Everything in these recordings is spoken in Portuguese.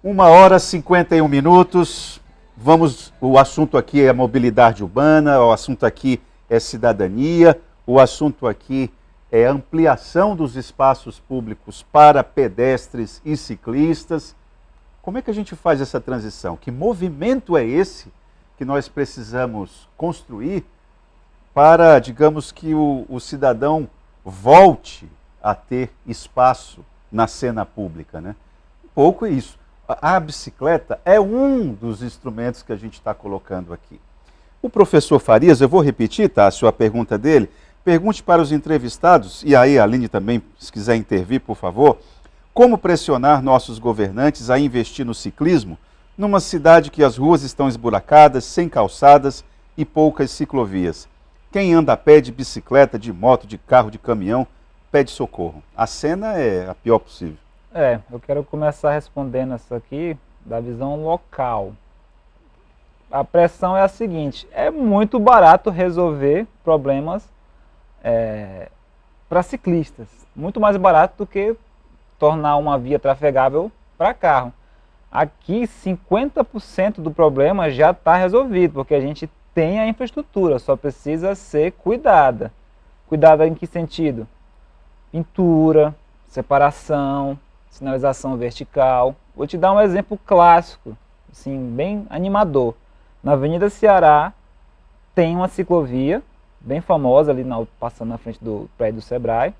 1h51. O assunto aqui é mobilidade urbana, o assunto aqui é cidadania, o assunto aqui é ampliação dos espaços públicos para pedestres e ciclistas. Como é que a gente faz essa transição? Que movimento é esse que nós precisamos construir para, digamos, que o cidadão volte a ter espaço na cena pública, né? Um pouco isso. A bicicleta é um dos instrumentos que a gente está colocando aqui. O professor Farias, eu vou repetir, Tássio, a pergunta dele. Pergunte para os entrevistados, e aí a Aline também, se quiser intervir, por favor, como pressionar nossos governantes a investir no ciclismo numa cidade que as ruas estão esburacadas, sem calçadas e poucas ciclovias. Quem anda a pé, de bicicleta, de moto, de carro, de caminhão, pede socorro. A cena é a pior possível. Eu quero começar respondendo essa aqui da visão local. A pressão é a seguinte: é muito barato resolver problemas para ciclistas. Muito mais barato do que tornar uma via trafegável para carro. Aqui 50% do problema já está resolvido, porque a gente tem a infraestrutura, só precisa ser cuidada. Cuidada em que sentido? Pintura, separação, sinalização vertical. Vou te dar um exemplo clássico, assim, bem animador. Na Avenida Ceará tem uma ciclovia bem famosa, ali passando na frente do prédio do Sebrae,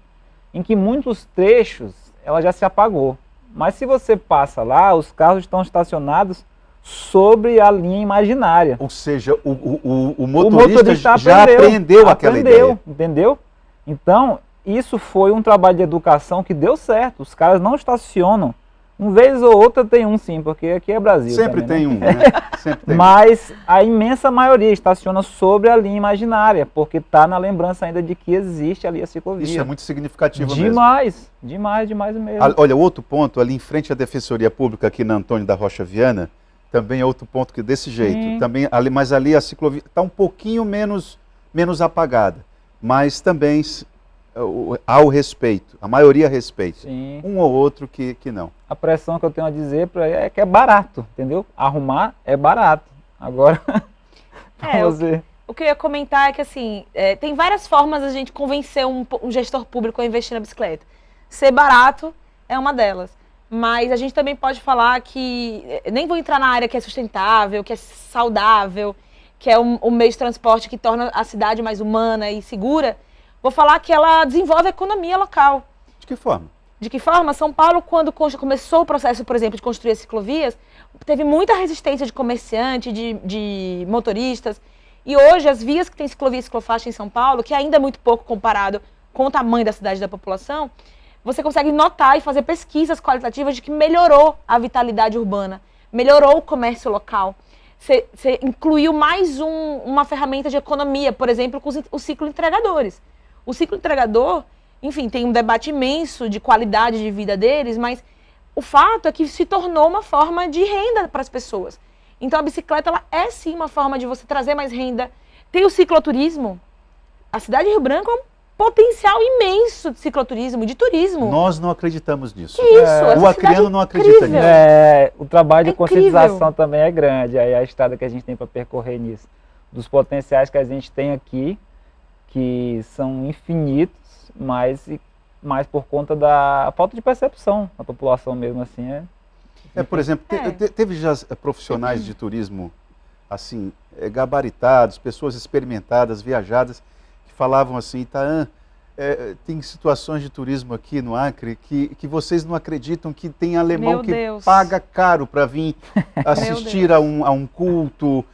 em que muitos trechos ela já se apagou. Mas se você passa lá, os carros estão estacionados sobre a linha imaginária. Ou seja, o motorista já aprendeu aquela ideia. Entendeu? Então, isso foi um trabalho de educação que deu certo. Os caras não estacionam. Uma vez ou outra tem um, sim, porque aqui é Brasil. Sempre também, tem né? um, né? Sempre tem Mas a imensa maioria estaciona sobre a linha imaginária, porque está na lembrança ainda de que existe ali a ciclovia. Isso é muito significativo demais, mesmo. Demais mesmo. Olha, outro ponto, ali em frente à Defensoria Pública, aqui na Antônio da Rocha Viana, também é outro ponto que desse jeito. Também, mas ali a ciclovia está um pouquinho menos apagada, mas também há o respeito, a maioria respeita. Sim. Um ou outro que não. A pressão que eu tenho a dizer é que é barato, entendeu? Arrumar é barato. Agora, você... O que eu ia comentar é que, assim, tem várias formas de a gente convencer um gestor público a investir na bicicleta. Ser barato é uma delas. Mas a gente também pode falar que, nem vou entrar na área que é sustentável, que é saudável, que é um meio de transporte que torna a cidade mais humana e segura. Vou falar que ela desenvolve a economia local. De que forma? De que forma? São Paulo, quando começou o processo, por exemplo, de construir as ciclovias, teve muita resistência de comerciante, de motoristas. E hoje, as vias que tem ciclovia e ciclofaixa em São Paulo, que ainda é muito pouco comparado com o tamanho da cidade e da população, você consegue notar e fazer pesquisas qualitativas de que melhorou a vitalidade urbana, melhorou o comércio local. Você incluiu mais uma ferramenta de economia, por exemplo, com os cicloentregadores. O ciclo entregador, enfim, tem um debate imenso de qualidade de vida deles, mas o fato é que se tornou uma forma de renda para as pessoas. Então a bicicleta, ela é sim uma forma de você trazer mais renda. Tem o cicloturismo. A cidade de Rio Branco é um potencial imenso de cicloturismo, de turismo. Nós não acreditamos nisso. Que isso? O Acreano não acredita nisso. O trabalho de conscientização também é grande. Aí a estrada que a gente tem para percorrer nisso. Dos potenciais que a gente tem aqui, que são infinitos, mas por conta da falta de percepção da população mesmo, assim. Por exemplo, teve já profissionais de turismo, assim, gabaritados, pessoas experimentadas, viajadas, que falavam assim, Itaã, tem situações de turismo aqui no Acre que vocês não acreditam que tem alemão que paga caro para vir assistir a um culto,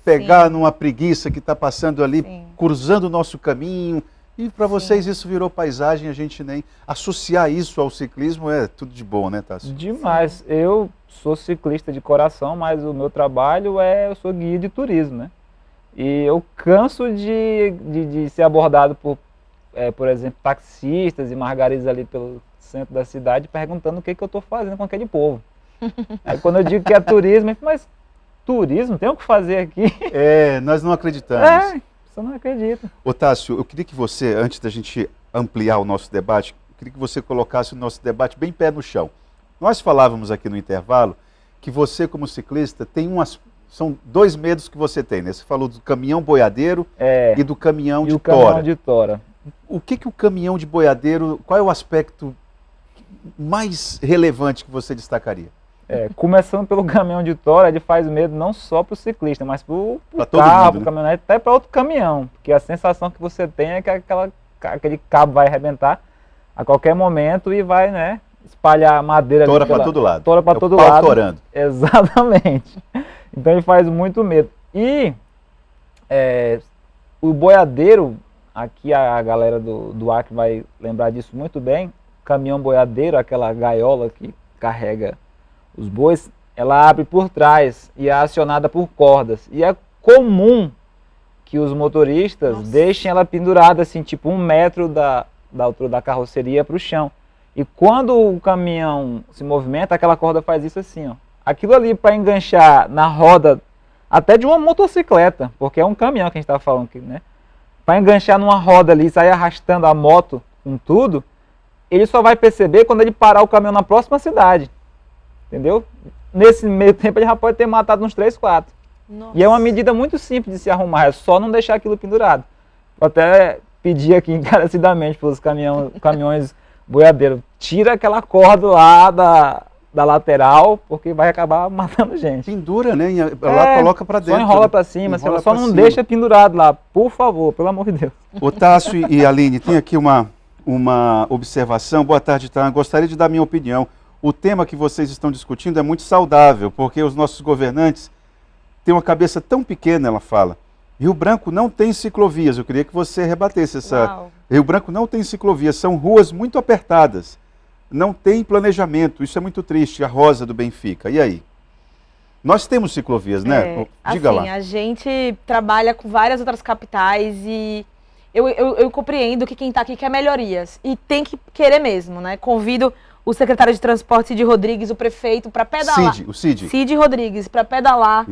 pegar numa preguiça que está passando ali, cruzando o nosso caminho, e para vocês isso virou paisagem, a gente nem associar isso ao ciclismo é tudo de bom, né, Tássio? Demais. Sim. Eu sou ciclista de coração, mas o meu trabalho eu sou guia de turismo, né? E eu canso de ser abordado por exemplo, taxistas e margaridas ali pelo centro da cidade perguntando o que eu estou fazendo com aquele povo. Aí quando eu digo que é turismo, eu falo, mas turismo? Tem o que fazer aqui? Nós não acreditamos. Você não acredita. Ô Tássio, eu queria que você, antes da gente ampliar o nosso debate, eu queria que você colocasse o nosso debate bem pé no chão. Nós falávamos aqui no intervalo que você, como ciclista, tem são dois medos que você tem, né? Você falou do caminhão boiadeiro e do caminhão de tora. Caminhão de tora. O que o caminhão de boiadeiro, qual é o aspecto mais relevante que você destacaria? Começando pelo caminhão de tora, ele faz medo não só para o ciclista, mas para o todo carro, mundo, para o né? caminhonete, até para outro caminhão. Porque a sensação que você tem é que aquele cabo vai arrebentar a qualquer momento e vai, né, espalhar madeira. Tora para todo lado. Tora para todo pau lado. torando. Exatamente. Então ele faz muito medo. E o boiadeiro, aqui a galera do Acre vai lembrar disso muito bem, o caminhão boiadeiro, aquela gaiola que carrega os bois, ela abre por trás e é acionada por cordas. E é comum que os motoristas deixem ela pendurada, assim, tipo 1 metro da altura da carroceria para o chão. E quando o caminhão se movimenta, aquela corda faz isso assim, ó. Aquilo ali para enganchar na roda, até de uma motocicleta, porque é um caminhão que a gente estava falando aqui, né? Para enganchar numa roda ali e sair arrastando a moto com tudo, ele só vai perceber quando ele parar o caminhão na próxima cidade. Entendeu? Nesse meio tempo ele já pode ter matado uns 3, 4. Nossa. E é uma medida muito simples de se arrumar, é só não deixar aquilo pendurado. Vou até pedir aqui encarecidamente para os caminhões boiadeiros, tira aquela corda lá da lateral, porque vai acabar matando gente. Pendura, né? Ela coloca para dentro. Só enrola para cima, enrola só não deixa pendurado lá, por favor, pelo amor de Deus. Otácio e Aline, tem aqui uma observação. Boa tarde, tá? Gostaria de dar minha opinião. O tema que vocês estão discutindo é muito saudável, porque os nossos governantes têm uma cabeça tão pequena, ela fala. Rio Branco não tem ciclovias. Eu queria que você rebatesse essa. Uau. Rio Branco não tem ciclovias, são ruas muito apertadas. Não tem planejamento, isso é muito triste. A Rosa do Benfica, e aí? Nós temos ciclovias, né? Diga assim, lá. A gente trabalha com várias outras capitais e eu compreendo que quem está aqui quer melhorias e tem que querer mesmo, né? Convido o secretário de Transporte, Cid Rodrigues, o prefeito, para pedalar. Cid Rodrigues, para pedalar,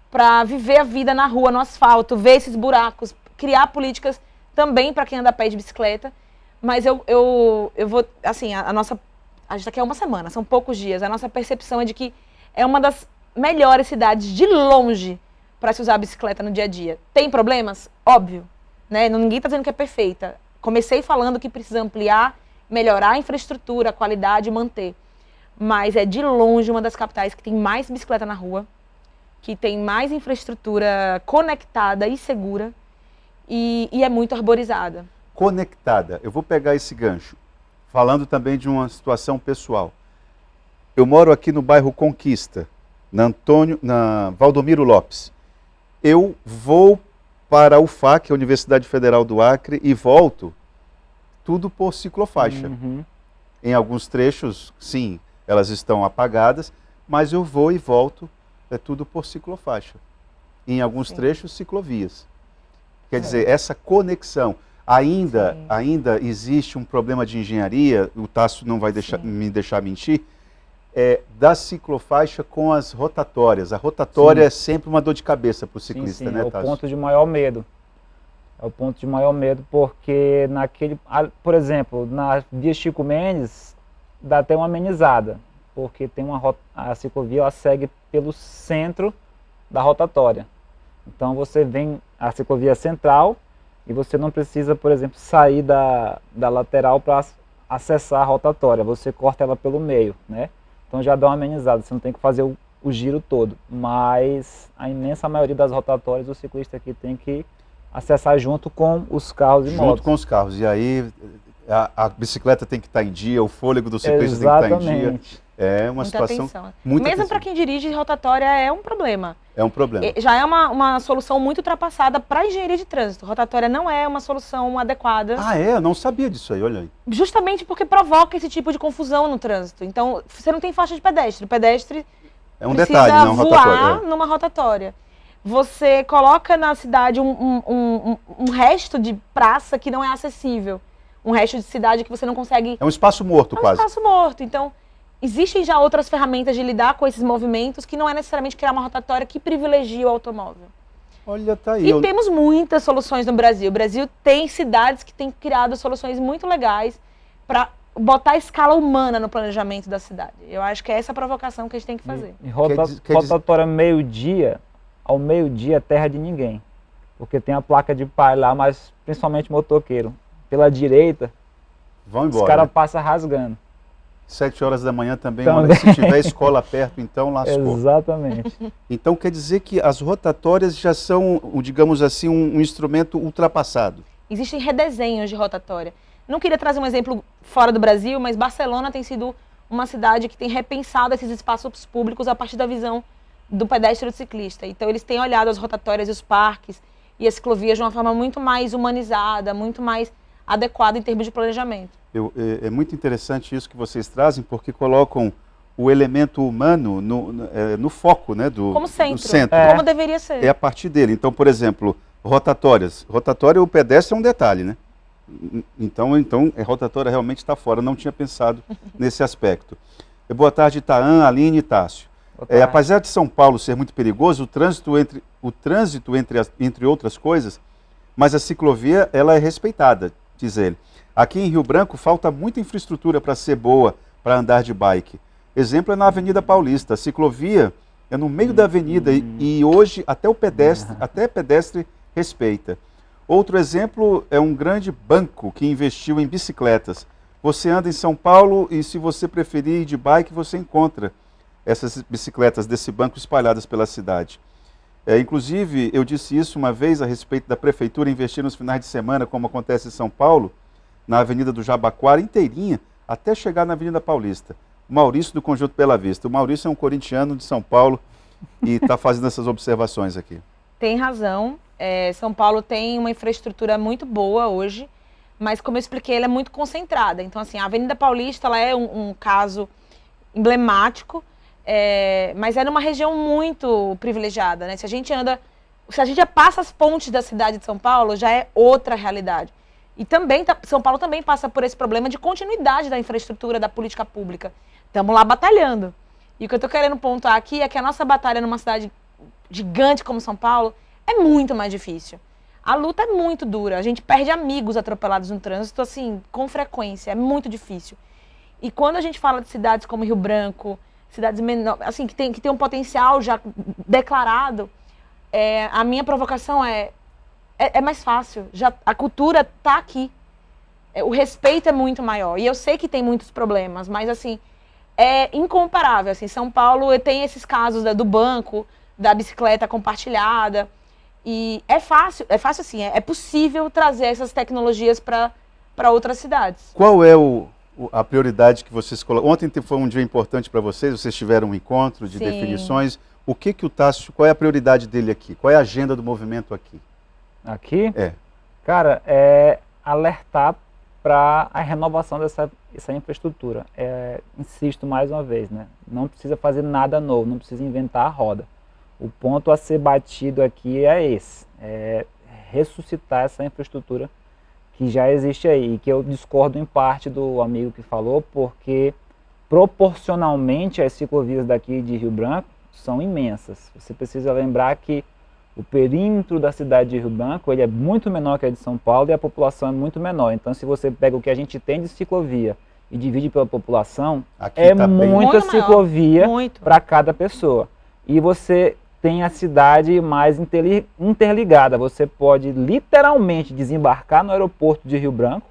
para viver a vida na rua, no asfalto, ver esses buracos, criar políticas também para quem anda a pé de bicicleta. Mas eu vou, assim, a gente está aqui há uma semana, são poucos dias. A nossa percepção é de que é uma das melhores cidades de longe para se usar a bicicleta no dia a dia. Tem problemas? Óbvio, né? Ninguém está dizendo que é perfeita. Comecei falando que precisa ampliar, melhorar a infraestrutura, a qualidade e manter. Mas é de longe uma das capitais que tem mais bicicleta na rua, que tem mais infraestrutura conectada e segura e é muito arborizada. Conectada. Eu vou pegar esse gancho, falando também de uma situação pessoal. Eu moro aqui no bairro Conquista, na Valdomiro Lopes. Eu vou para a UFAC, a Universidade Federal do Acre, e volto tudo por ciclofaixa. Uhum. Em alguns trechos, sim, elas estão apagadas, mas eu vou e volto, é tudo por ciclofaixa. Em alguns trechos, ciclovias. Quer dizer, essa conexão. Ainda existe um problema de engenharia, o Tássio não vai me deixar mentir, da ciclofaixa com as rotatórias. A rotatória é sempre uma dor de cabeça para o ciclista, né, Tássio? É o ponto de maior medo. É o ponto de maior medo porque por exemplo, na via Chico Mendes, dá até uma amenizada, porque tem a ciclovia ela segue pelo centro da rotatória. Então você vem a ciclovia central e você não precisa, por exemplo, sair da lateral para acessar a rotatória. Você corta ela pelo meio, né? Então já dá uma amenizada, você não tem que fazer o giro todo. Mas a imensa maioria das rotatórias o ciclista aqui tem que acessar junto com os carros e motos. Junto com os carros. E aí a bicicleta tem que estar em dia, o fôlego do ciclista tem que estar em dia. É uma situação... Mesmo para quem dirige rotatória é um problema. É um problema. Já é uma solução muito ultrapassada para a engenharia de trânsito. Rotatória não é uma solução adequada. Ah, é? Eu não sabia disso aí, olha aí. Justamente porque provoca esse tipo de confusão no trânsito. Então, você não tem faixa de pedestre. O pedestre é um precisa detalhe, não voar numa rotatória. Você coloca na cidade um resto de praça que não é acessível. Um resto de cidade que você não consegue... É um espaço morto, quase. É um espaço morto. Então, existem já outras ferramentas de lidar com esses movimentos que não é necessariamente criar uma rotatória que privilegie o automóvel. Olha, tá aí. E temos muitas soluções no Brasil. O Brasil tem cidades que têm criado soluções muito legais para botar a escala humana no planejamento da cidade. Eu acho que é essa a provocação que a gente tem que fazer. E rotatória meio-dia, ao meio-dia é terra de ninguém. Porque tem a placa de pai lá, mas principalmente motoqueiro. Pela direita, Vão embora. os caras Né? passam rasgando. 7 horas da manhã também. Olha, se tiver escola perto, então lascou. Exatamente. Então quer dizer que as rotatórias já são, digamos assim, um instrumento ultrapassado. Existem redesenhos de rotatória. Não queria trazer um exemplo fora do Brasil, mas Barcelona tem sido uma cidade que tem repensado esses espaços públicos a partir da visão do pedestre e do ciclista. Então eles têm olhado as rotatórias e os parques e as ciclovias de uma forma muito mais humanizada, muito mais adequada em termos de planejamento. É muito interessante isso que vocês trazem, porque colocam o elemento humano no foco, né, Como centro, do centro. como deveria ser. É a partir dele. Então, por exemplo, rotatórias. Rotatória, o pedestre é um detalhe, né? Então a rotatória realmente está fora. Eu não tinha pensado nesse aspecto. Boa tarde, Taan, Aline e Tássio. Apesar de São Paulo ser muito perigoso, o trânsito entre outras coisas, mas a ciclovia ela é respeitada, diz ele. Aqui em Rio Branco falta muita infraestrutura para ser boa, para andar de bike. Exemplo é na Avenida Paulista. A ciclovia é no meio da avenida e hoje até pedestre respeita. Outro exemplo é um grande banco que investiu em bicicletas. Você anda em São Paulo e se você preferir ir de bike, você encontra essas bicicletas desse banco espalhadas pela cidade. Inclusive, eu disse isso uma vez a respeito da prefeitura investir nos finais de semana, como acontece em São Paulo, na Avenida do Jabaquara inteirinha, até chegar na Avenida Paulista. O Maurício do Conjunto Bela Vista. O Maurício é um corintiano de São Paulo e está fazendo essas observações aqui. Tem razão. São Paulo tem uma infraestrutura muito boa hoje, mas como eu expliquei, ela é muito concentrada. Então, assim, a Avenida Paulista ela é um caso emblemático, mas é numa região muito privilegiada, né? Se a gente já passa as pontes da cidade de São Paulo, já é outra realidade. E também, São Paulo também passa por esse problema de continuidade da infraestrutura, da política pública. Estamos lá batalhando. E o que eu estou querendo pontuar aqui é que a nossa batalha numa cidade gigante como São Paulo é muito mais difícil. A luta é muito dura. A gente perde amigos atropelados no trânsito, assim, com frequência. É muito difícil. E quando a gente fala de cidades como Rio Branco, cidades menores, assim, que tem um potencial já declarado, a minha provocação é mais fácil. A cultura está aqui. O respeito é muito maior. E eu sei que tem muitos problemas, mas assim, é incomparável. Assim, São Paulo tem esses casos do banco, da bicicleta compartilhada. E é fácil assim, é possível trazer essas tecnologias para outras cidades. Qual é a prioridade que vocês colocam? Ontem foi um dia importante para vocês tiveram um encontro de definições. O que o Tássio, qual é a prioridade dele aqui? Qual é a agenda do movimento aqui? Aqui? Cara, é alertar para a renovação dessa infraestrutura. Insisto mais uma vez, né? Não precisa fazer nada novo, não precisa inventar a roda. O ponto a ser batido aqui é esse, ressuscitar essa infraestrutura que já existe aí, e que eu discordo em parte do amigo que falou, porque proporcionalmente as ciclovias daqui de Rio Branco são imensas. Você precisa lembrar que o perímetro da cidade de Rio Branco ele é muito menor que a de São Paulo e a população é muito menor. Então, se você pega o que a gente tem de ciclovia e divide pela população, aqui tá muita ciclovia para cada pessoa. E você tem a cidade mais interligada. Você pode literalmente desembarcar no aeroporto de Rio Branco,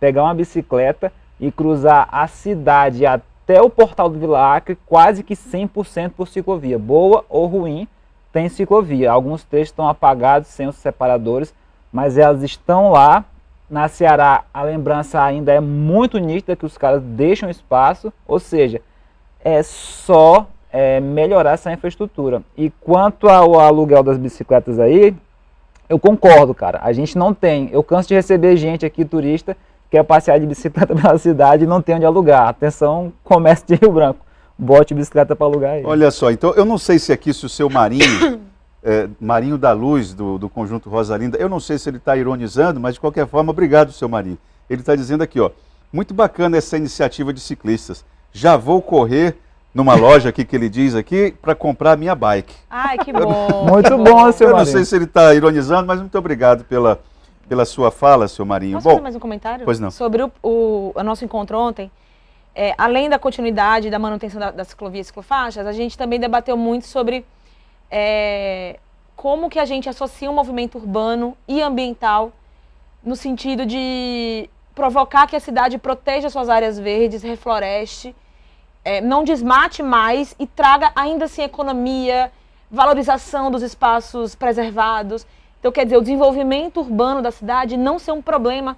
pegar uma bicicleta e cruzar a cidade até o Portal do Vila Acre, quase que 100% por ciclovia. Boa ou ruim, tem ciclovia. Alguns trechos estão apagados, sem os separadores, mas elas estão lá. Na Ceará, a lembrança ainda é muito nítida que os caras deixam espaço, ou seja, é só melhorar essa infraestrutura. E quanto ao aluguel das bicicletas aí, eu concordo, cara. A gente não tem. Eu canso de receber gente aqui, turista, que quer passear de bicicleta pela cidade e não tem onde alugar. Atenção, comércio de Rio Branco. Bote bicicleta para alugar aí. Olha só, então eu não sei se aqui, se o seu Marinho, Marinho da Luz, do Conjunto Rosa Linda, eu não sei se ele está ironizando, mas de qualquer forma, obrigado, seu Marinho. Ele está dizendo aqui, ó, muito bacana essa iniciativa de ciclistas. Já vou correr numa loja aqui que ele diz aqui para comprar a minha bike. Ai, que bom. Muito bom, seu Marinho. Eu não sei se ele está ironizando, mas muito obrigado pela sua fala, seu Marinho. Posso fazer mais um comentário? Pois não. Sobre o nosso encontro ontem. Além da continuidade da manutenção das ciclovias e ciclofaixas, a gente também debateu muito sobre como que a gente associa um movimento urbano e ambiental no sentido de provocar que a cidade proteja suas áreas verdes, refloreste, não desmate mais e traga ainda assim economia, valorização dos espaços preservados. Então, quer dizer, o desenvolvimento urbano da cidade não ser um problema,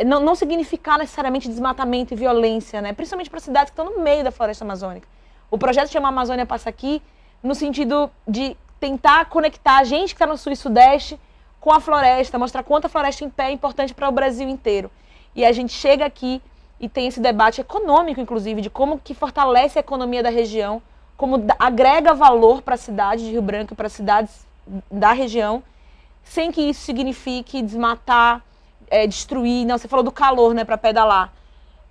não significar necessariamente desmatamento e violência, né? Principalmente para cidades que estão no meio da floresta amazônica. O projeto chama Amazônia Passa Aqui no sentido de tentar conectar a gente que está no sul e sudeste com a floresta, mostrar quanto a floresta em pé é importante para o Brasil inteiro. E a gente chega aqui e tem esse debate econômico, inclusive, de como que fortalece a economia da região, como agrega valor para a cidade de Rio Branco e para as cidades da região, sem que isso signifique desmatar, destruir. Não, você falou do calor, né, para pedalar.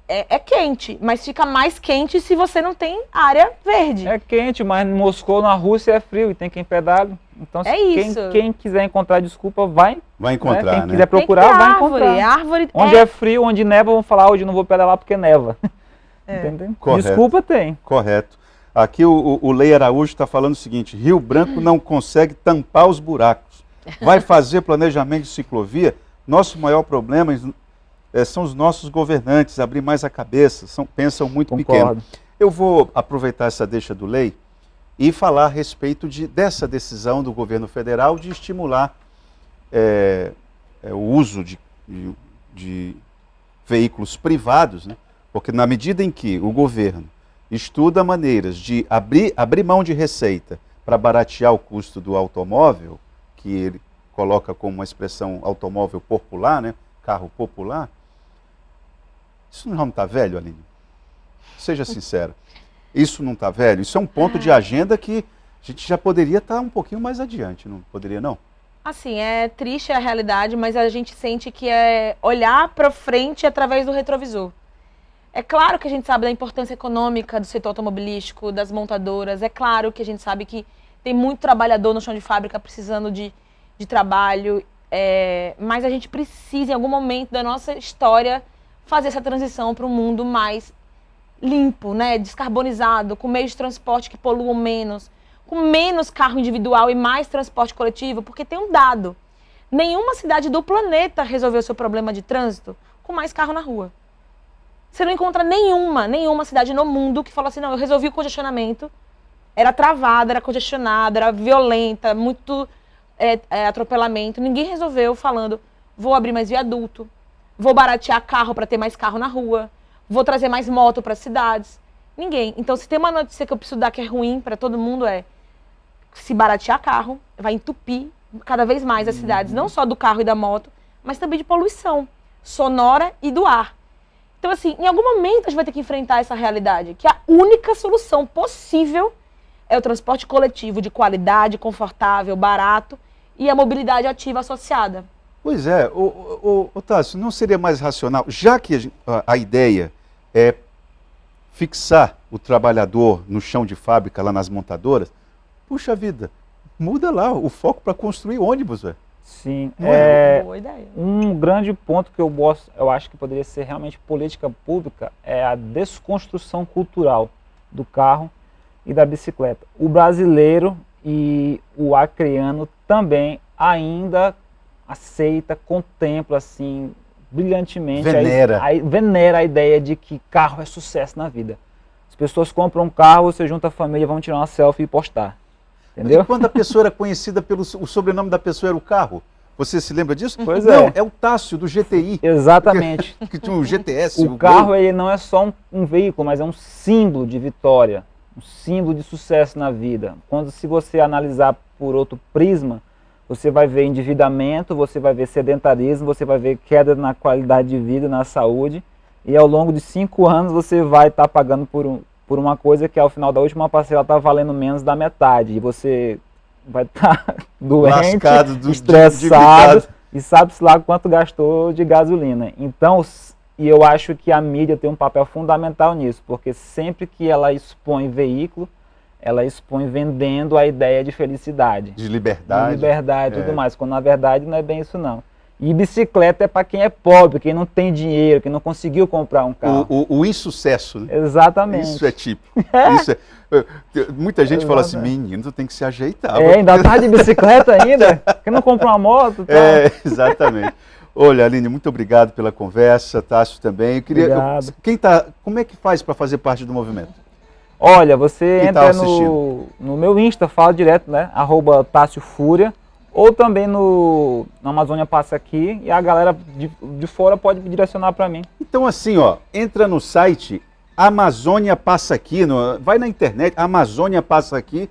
É quente, mas fica mais quente se você não tem área verde. É quente, mas em Moscou, na Rússia, é frio e tem quem pedale. Então, quem quiser encontrar desculpa, vai encontrar, né? Quem quiser procurar, vai encontrar. Árvore onde é frio, onde neva, vão falar, hoje não vou pedalar porque neva. Entendeu? Correto. Desculpa tem. Correto. Aqui o Lei Araújo está falando o seguinte: Rio Branco não consegue tampar os buracos. Vai fazer planejamento de ciclovia? Nosso maior problema são os nossos governantes, abrir mais a cabeça, pensam muito pequeno. Eu vou aproveitar essa deixa do Lei e falar a respeito dessa decisão do governo federal de estimular o uso de veículos privados, né? Porque na medida em que o governo estuda maneiras de abrir mão de receita para baratear o custo do automóvel, que ele coloca como uma expressão automóvel popular, né? Carro popular, isso não está velho, Aline? Seja sincera. Isso não está velho? Isso é um ponto de agenda que a gente já poderia estar um pouquinho mais adiante, não poderia não? Assim, é triste a realidade, mas a gente sente que é olhar para frente através do retrovisor. É claro que a gente sabe da importância econômica do setor automobilístico, das montadoras, é claro que a gente sabe que tem muito trabalhador no chão de fábrica precisando de trabalho, mas a gente precisa, em algum momento da nossa história, fazer essa transição para um mundo mais limpo, né, descarbonizado, com meios de transporte que poluam menos, com menos carro individual e mais transporte coletivo, porque tem um dado: nenhuma cidade do planeta resolveu seu problema de trânsito com mais carro na rua. Você não encontra nenhuma cidade no mundo que fala assim: não, eu resolvi o congestionamento, era travada, era congestionada, era violenta, muito atropelamento. Ninguém resolveu falando: vou abrir mais viaduto, vou baratear carro para ter mais carro na rua, vou trazer mais moto para as cidades. Ninguém. Então, se tem uma notícia que eu preciso dar que é ruim para todo mundo, se baratear carro, vai entupir cada vez mais as cidades, não só do carro e da moto, mas também de poluição sonora e do ar. Então, assim, em algum momento a gente vai ter que enfrentar essa realidade, que a única solução possível é o transporte coletivo de qualidade, confortável, barato e a mobilidade ativa associada. Pois é, Tássio, não seria mais racional, já que a ideia é fixar o trabalhador no chão de fábrica, lá nas montadoras, puxa vida, muda lá o foco para construir ônibus, velho. Sim, boa ideia. Um grande ponto que eu acho que poderia ser realmente política pública é a desconstrução cultural do carro e da bicicleta. O brasileiro e o acreano também ainda aceita, contempla assim brilhantemente, venera a ideia de que carro é sucesso na vida. As pessoas compram um carro, você junta a família, vão tirar uma selfie e postar. Entendeu? E quando a pessoa era conhecida o sobrenome da pessoa era o carro, você se lembra disso? Pois não, é o Tássio do GTI. Exatamente. Que tinha um GTS. O carro ele não é só um veículo, mas é um símbolo de vitória, um símbolo de sucesso na vida. Se você analisar por outro prisma, você vai ver endividamento, você vai ver sedentarismo, você vai ver queda na qualidade de vida, na saúde, e ao longo de 5 anos você vai estar pagando por uma coisa que ao final da última parcela está valendo menos da metade, e você vai estar doente, lascado, estressado, e sabe-se lá quanto gastou de gasolina. Então, e eu acho que a mídia tem um papel fundamental nisso, porque sempre que ela expõe veículo, ela expõe vendendo a ideia de felicidade. De liberdade. De liberdade e tudo mais, quando na verdade não é bem isso não. E bicicleta é para quem é pobre, quem não tem dinheiro, quem não conseguiu comprar um carro. O insucesso, né? Exatamente. Isso é típico. Isso é, muita gente fala assim, menino, tu tem que se ajeitar. Ainda tá de bicicleta ainda? Quem não compra uma moto? Tá? Exatamente. Olha, Aline, muito obrigado pela conversa, Tássio também. Eu queria, Obrigado. Como é que faz para fazer parte do movimento? Olha, você Quem entra tá no meu Insta, fala direto, né? @TássioFúria, ou também no Amazônia Passa Aqui, e a galera de fora pode direcionar para mim. Então assim, ó, entra no site Amazônia Passa Aqui, vai na internet, Amazônia Passa Aqui,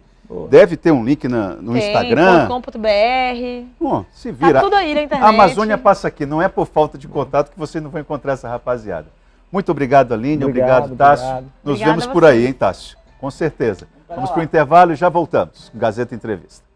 deve ter um link no Instagram. .com.br. Bom, se vira. Tá tudo aí na internet. Amazônia Passa Aqui, não é por falta de contato que você não vai encontrar essa rapaziada. Muito obrigado, Aline, obrigado, Tássio. Nos Obrigada vemos a por aí, hein, Tássio? Com certeza. Vamos para o intervalo e já voltamos com Gazeta Entrevista.